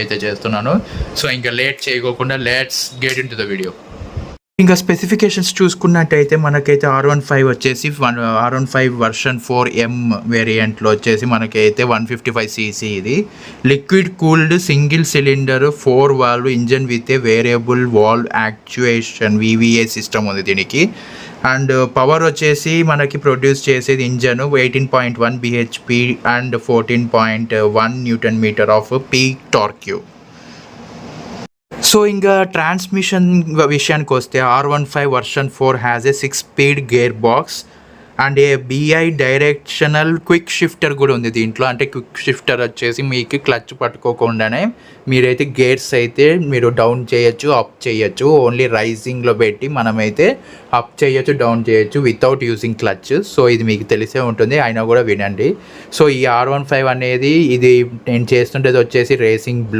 అయితే చేస్తున్నాను. సో ఇంకా లేట్ చేయకోకుండా let's get in to the video. ఇంకా స్పెసిఫికేషన్స్ చూసుకున్నట్టయితే మనకైతే R15 వచ్చేసి R15 వర్షన్ 4M వేరియంట్లో వచ్చేసి మనకైతే 155cc ఇది liquid cooled single cylinder 4 valve engine with a variable valve actuation VVA system ఉంది దీనికి. అండ్ పవర్ వచ్చేసి మనకి ప్రొడ్యూస్ చేసేది engine 18.1 bhp and 14.1 Nm off peak torque. So ఇంకా ట్రాన్స్మిషన్ విషయానికి వస్తే R15 version 4 has a 6-speed gear box and A BI directional quick shifter కూడా ఉంది దీంట్లో. అంటే క్విక్ షిఫ్టర్ వచ్చేసి మీకు క్లచ్ పట్టుకోకుండానే మీరైతే గేర్స్ అయితే మీరు డౌన్ చేయొచ్చు, అప్ చేయొచ్చు. ఓన్లీ రైజింగ్లో పెట్టి మనమైతే అప్ చేయొచ్చు, డౌన్ చేయొచ్చు వితౌట్ యూజింగ్ క్లచ్. సో ఇది మీకు తెలిసే ఉంటుంది, అయినా కూడా వినండి. సో ఈ R15 అనేది ఇది నేను చేస్తుండేది వచ్చేసి రేసింగ్